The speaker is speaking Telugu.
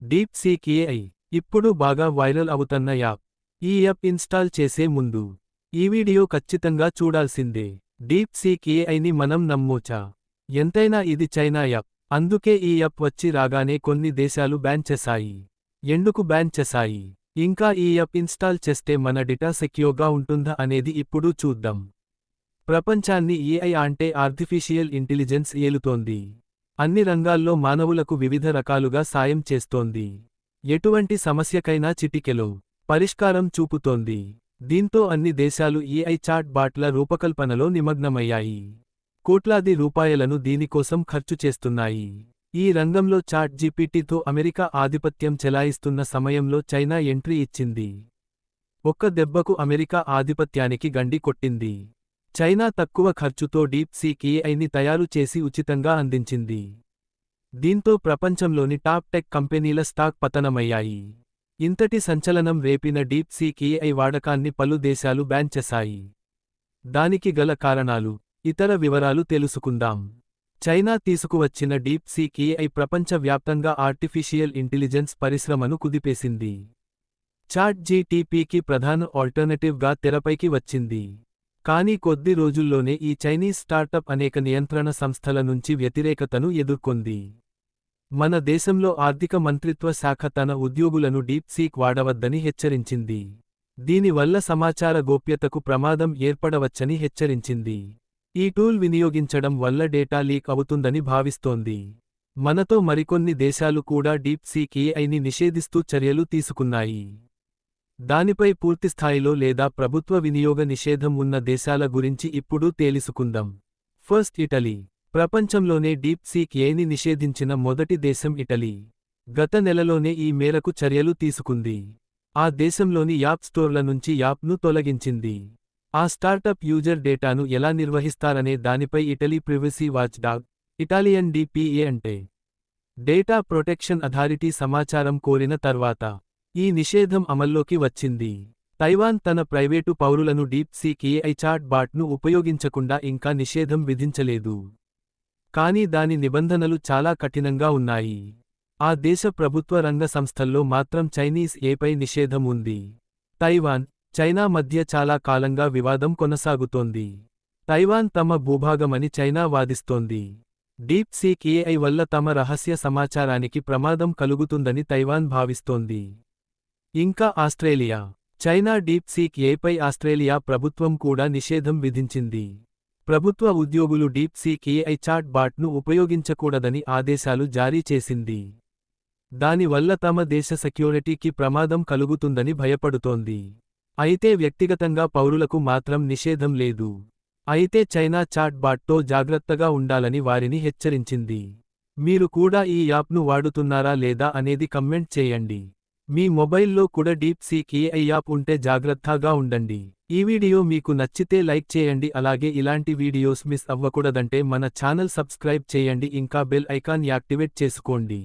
డీప్ సీక్ ఏఐ ఇప్పుడు బాగా వైరల్ అవుతున్న యాప్. ఈ యాప్ ఇన్స్టాల్ చేసే ముందు ఈ వీడియో ఖచ్చితంగా చూడాల్సిందే. డీప్ సీక్ ఏఐని మనం నమ్మొచ్చా? ఎంతైనా ఇది చైనా యాప్. అందుకే ఈ యాప్ వచ్చి రాగానే కొన్ని దేశాలు బ్యాన్ చేశాయి. ఎందుకు బ్యాన్ చేశాయి? ఇంకా ఈ యాప్ ఇన్స్టాల్ చేస్తే మన డేటా సెక్యూర్గా ఉంటుందా అనేది ఇప్పుడు చూద్దాం. ప్రపంచాన్ని ఏఐ అంటే ఆర్టిఫిషియల్ ఇంటెలిజెన్స్ ఏలుతోంది. అన్ని రంగాల్లో మానవులకు వివిధ రకాలుగా సాయం చేస్తోంది. ఎటువంటి సమస్యకైనా చిటికెలో పరిష్కారం చూపుతోంది. దీంతో అన్ని దేశాలు ఏఐ చాట్ బాట్ల రూపకల్పనలో నిమగ్నమయ్యాయి. కోట్లాది రూపాయలను దీనికోసం ఖర్చు చేస్తున్నాయి. ఈ రంగంలో చాట్ జీపీటీతో అమెరికా ఆధిపత్యం చెలాయిస్తున్న సమయంలో చైనా ఎంట్రీ ఇచ్చింది. ఒక్క దెబ్బకు అమెరికా ఆధిపత్యానికి గండి కొట్టింది. చైనా తక్కువ ఖర్చుతో డీప్ సీక్ ఏఐని తయారు చేసి ఉచితంగా అందించింది. దీంతో ప్రపంచంలోని టాప్ టెక్ కంపెనీల స్టాక్ పతనమయ్యాయి. ఇంతటి సంచలనం రేపిన డీప్ సీక్ ఏఐ వాడకాన్ని పలు దేశాలు బ్యాన్ చేశాయి. దానికి గల కారణాలు, ఇతర వివరాలు తెలుసుకుందాం. చైనా తీసుకువచ్చిన డీప్ సీక్ ఏఐ ప్రపంచవ్యాప్తంగా ఆర్టిఫిషియల్ ఇంటెలిజెన్స్ పరిశ్రమను కుదిపేసింది. చాట్ జీటీపీకి ప్రధాన ఆల్టర్నేటివ్గా తెరపైకి వచ్చింది. కానీ కొద్ది రోజుల్లోనే ఈ చైనీస్ స్టార్టప్ అనేక నియంత్రణ సంస్థల నుంచి వ్యతిరేకతను ఎదుర్కొంది. మన దేశంలో ఆర్థిక మంత్రిత్వ శాఖ తన ఉద్యోగులను డీప్ సీక్ వాడవద్దని హెచ్చరించింది. దీనివల్ల సమాచార గోప్యతకు ప్రమాదం ఏర్పడవచ్చని హెచ్చరించింది. ఈ టూల్ వినియోగించడం వల్ల డేటా లీక్ అవుతుందని భావిస్తోంది. మనతో మరికొన్ని దేశాలు కూడా డీప్ సీక్ ఏఐని నిషేధిస్తూ చర్యలు తీసుకున్నాయి. దానిపై పూర్తిస్థాయిలో లేదా ప్రభుత్వ వినియోగ నిషేధం ఉన్న దేశాల గురించి ఇప్పుడు తేలుసుకుందాం. First Italy. ప్రపంచంలోనే డీప్ సీక్ ఏఐని నిషేధించిన మొదటి దేశం ఇటలీ. గత నెలలోనే ఈ మేరకు చర్యలు తీసుకుంది. ఆ దేశంలోని యాప్ స్టోర్ల నుంచి యాప్ను తొలగించింది. ఆ స్టార్టప్ యూజర్ డేటాను ఎలా నిర్వహిస్తారనే దానిపై ఇటలీ ప్రివసీ వాచ్డాగ్, ఇటాలియన్ డిపిఏ అంటే డేటా ప్రొటెక్షన్ అథారిటీ సమాచారం కోరిన తర్వాత ఈ నిషేధం అమల్లోకి వచ్చింది. తైవాన్ తన ప్రైవేటు పౌరులను డీప్ సీక్ ఏఐ చాట్ బాట్ను ఉపయోగించకుండా ఇంకా నిషేధం విధించలేదు. కానీ దాని నిబంధనలు చాలా కఠినంగా ఉన్నాయి. ఆ దేశ ప్రభుత్వ రంగ సంస్థల్లో మాత్రం చైనీస్ ఏఐపై నిషేధం ఉంది. తైవాన్, చైనా మధ్య చాలా కాలంగా వివాదం కొనసాగుతోంది. తైవాన్ తమ భూభాగమని చైనా వాదిస్తోంది. డీప్ సీక్ ఏఐ వల్ల తమ రహస్య సమాచారానికి ప్రమాదం కలుగుతుందని తైవాన్ భావిస్తోంది. ఇంకా ఆస్ట్రేలియా. చైనా డీప్ సీక్ ఏఐపై ఆస్ట్రేలియా ప్రభుత్వం కూడా నిషేధం విధించింది. ప్రభుత్వ ఉద్యోగులు డీప్ సీక్ ఏఐ చాట్ బాట్ను ఉపయోగించకూడదని ఆదేశాలు జారీ చేసింది. దానివల్ల తమ దేశ సెక్యూరిటీకి ప్రమాదం కలుగుతుందని భయపడుతోంది. అయితే వ్యక్తిగతంగా పౌరులకు మాత్రం నిషేధం లేదు. అయితే చైనా చాట్ బాట్తో జాగ్రత్తగా ఉండాలని వారిని హెచ్చరించింది. మీరు కూడా ఈ యాప్ను వాడుతున్నారా లేదా అనేది కమెంట్ చేయండి. మీ మొబైల్లో కూడా డీప్ సీక్ ఏఐ యాప్ ఉంటే జాగ్రత్తగా ఉండండి. ఈ వీడియో మీకు నచ్చితే లైక్ చేయండి. అలాగే ఇలాంటి వీడియోస్ మిస్ అవ్వకూడదంటే మన ఛానల్ సబ్స్క్రైబ్ చేయండి. ఇంకా బెల్ ఐకాన్ యాక్టివేట్ చేసుకోండి.